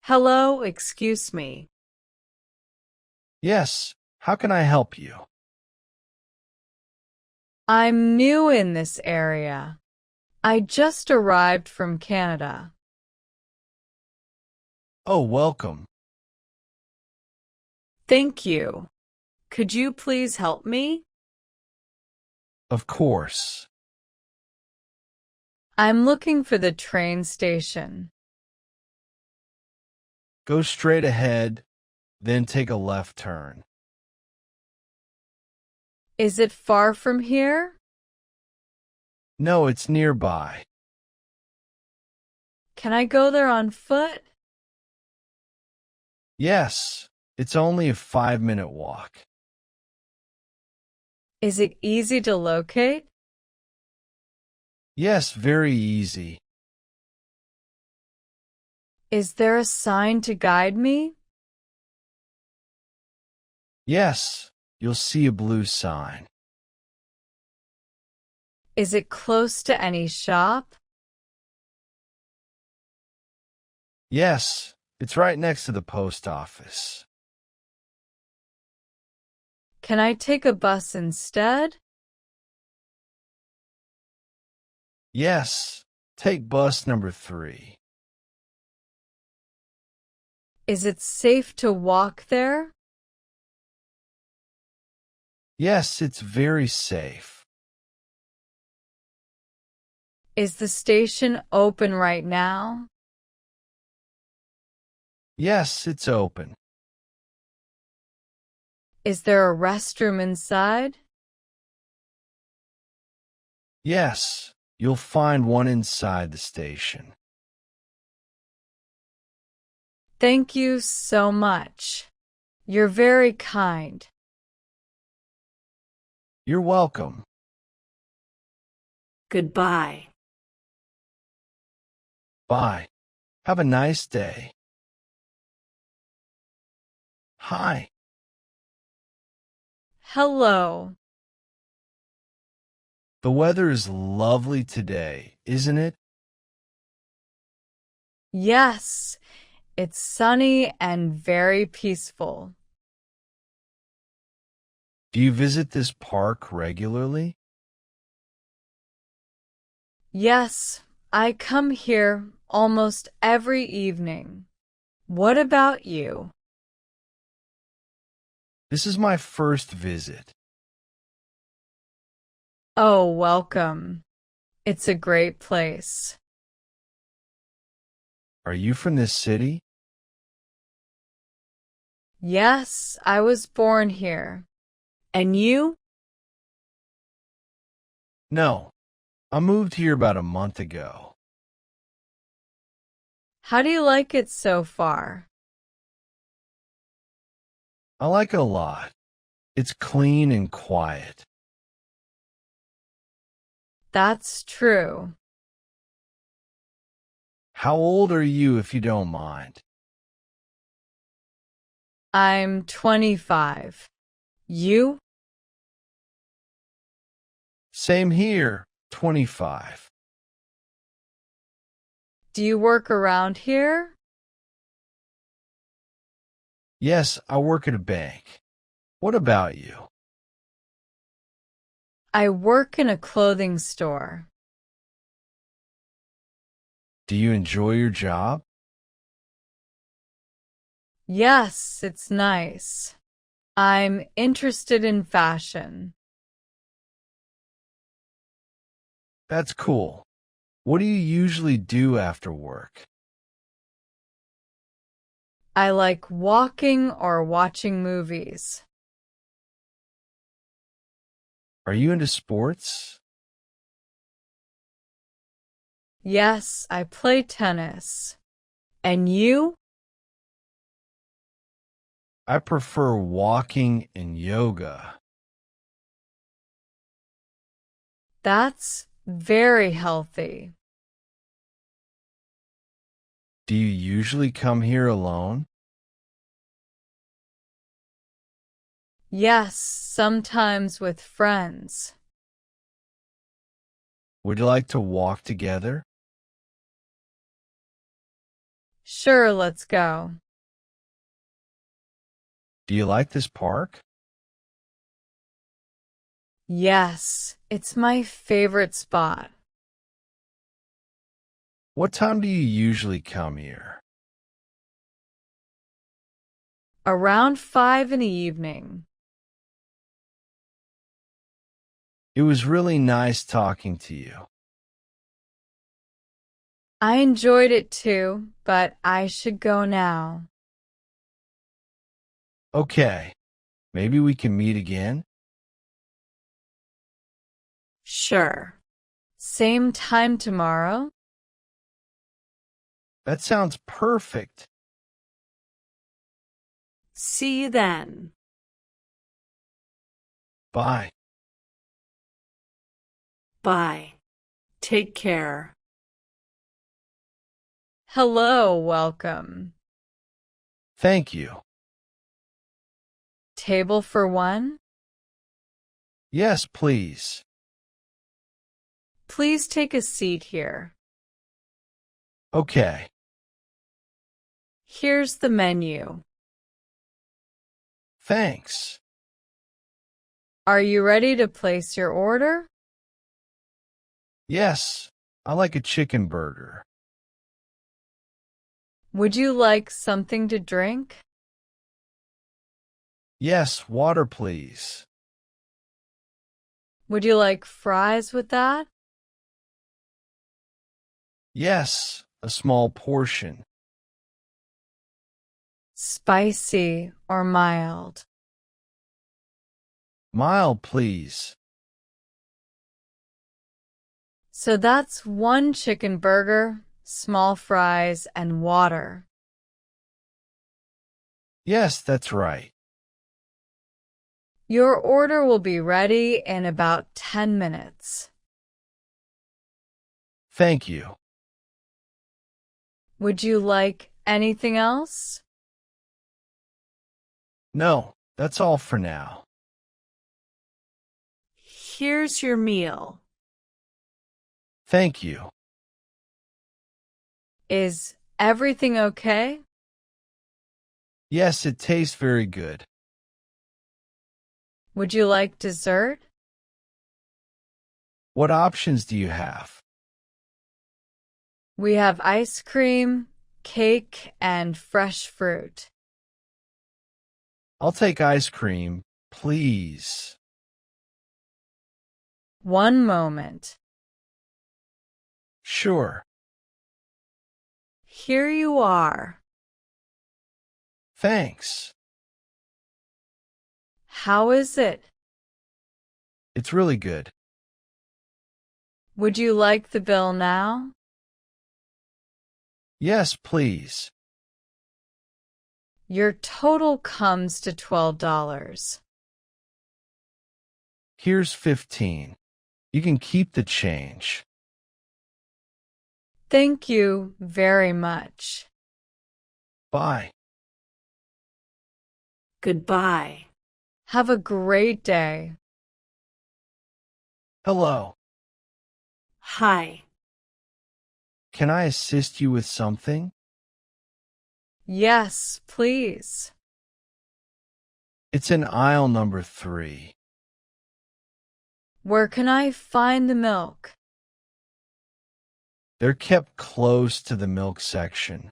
Hello, excuse me. Yes, how can I help you? I'm new in this area. I just arrived from Canada. Oh, welcome. Thank you. Could you please help me? Of course. I'm looking for the train station. Go straight ahead, then take a left turn. Is it far from here? No, it's nearby. Can I go there on foot? Yes, it's only a 5-minute walk. Is it easy to locate? Yes, very easy. Is there a sign to guide me? Yes, you'll see a blue sign. Is it close to any shop? Yes, it's right next to the post office. Can I take a bus instead? Yes, take bus number 3. Is it safe to walk there? Yes, it's very safe. Is the station open right now? Yes, it's open. Is there a restroom inside? Yes, you'll find one inside the station. Thank you so much. You're very kind. You're welcome. Goodbye. Bye. Have a nice day. Hi. Hello. The weather is lovely today, isn't it? Yes, it's sunny and very peaceful. Do you visit this park regularly? Yes, I come here almost every evening. What about you? This is my first visit. Oh, welcome. It's a great place. Are you from this city? Yes, I was born here. And you? No, I moved here about a month ago. How do you like it so far? I like it a lot. It's clean and quiet. That's true. How old are you, if you don't mind? I'm 25. You? Same here, 25. Do you work around here? Yes, I work at a bank. What about you? I work in a clothing store. Do you enjoy your job? Yes, it's nice. I'm interested in fashion. That's cool. What do you usually do after work? I like walking or watching movies. Are you into sports? Yes, I play tennis. And you? I prefer walking and yoga. That's very healthy. Do you usually come here alone? Yes, sometimes with friends. Would you like to walk together? Sure, let's go. Do you like this park? Yes, it's my favorite spot. What time do you usually come here? Around 5 in the evening. It was really nice talking to you. I enjoyed it too, but I should go now. Okay, maybe we can meet again? Sure. Same time tomorrow? That sounds perfect. See you then. Bye. Bye. Take care. Hello, welcome. Thank you. Table for one? Yes, please. Please take a seat here. Okay. Here's the menu. Thanks. Are you ready to place your order? Yes, I like a chicken burger. Would you like something to drink? Yes, water, please. Would you like fries with that? Yes, a small portion. Spicy or mild? Mild, please. So that's one chicken burger, small fries, and water. Yes, that's right. Your order will be ready in about 10 minutes. Thank you. Would you like anything else? No, that's all for now. Here's your meal. Thank you. Is everything okay? Yes, it tastes very good. Would you like dessert? What options do you have? We have ice cream, cake, and fresh fruit. I'll take ice cream, please. One moment. Sure. Here you are. Thanks. How is it? It's really good. Would you like the bill now? Yes, please. Your total comes to $12. Here's 15. You can keep the change. Thank you very much. Bye. Goodbye. Have a great day. Hello. Hi. Can I assist you with something? Yes, please. It's in aisle number 3. Where can I find the milk? They're kept close to the milk section.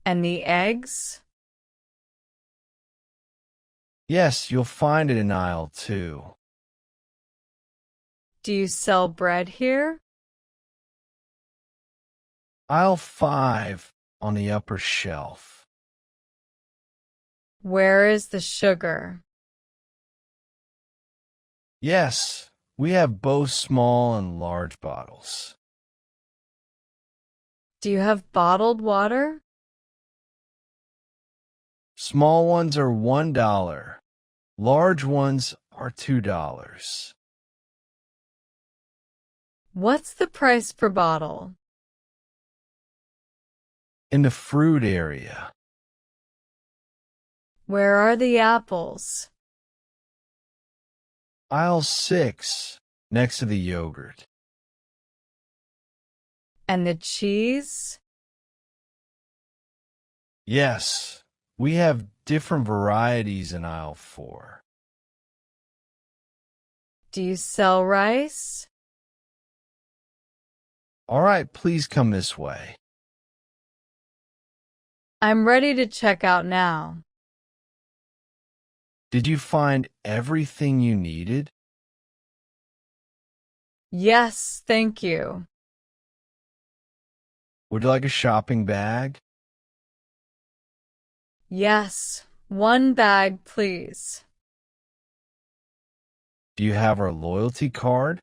And the eggs? Yes, you'll find it in aisle 2. Do you sell bread here? Aisle 5 on the upper shelf. Where is the sugar? Yes, we have both small and large bottles. Do you have bottled water? Small ones are $1. Large ones are $2. What's the price per bottle? In the fruit area. Where are the apples? Aisle 6, next to the yogurt. And the cheese? Yes, we have different varieties in aisle 4. Do you sell rice? All right, please come this way. I'm ready to check out now. Did you find everything you needed? Yes, thank you. Would you like a shopping bag? Yes, one bag, please. Do you have our loyalty card?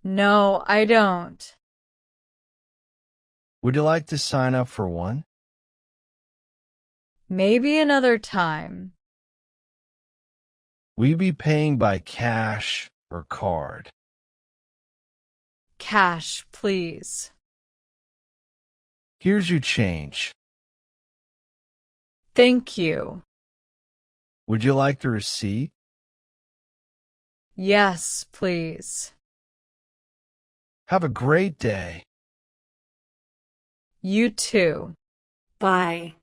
No, I don't. Would you like to sign up for one? Maybe another time. Will you be paying by cash or card? Cash, please. Here's your change. Thank you. Would you like the receipt? Yes, please. Have a great day. You too. Bye.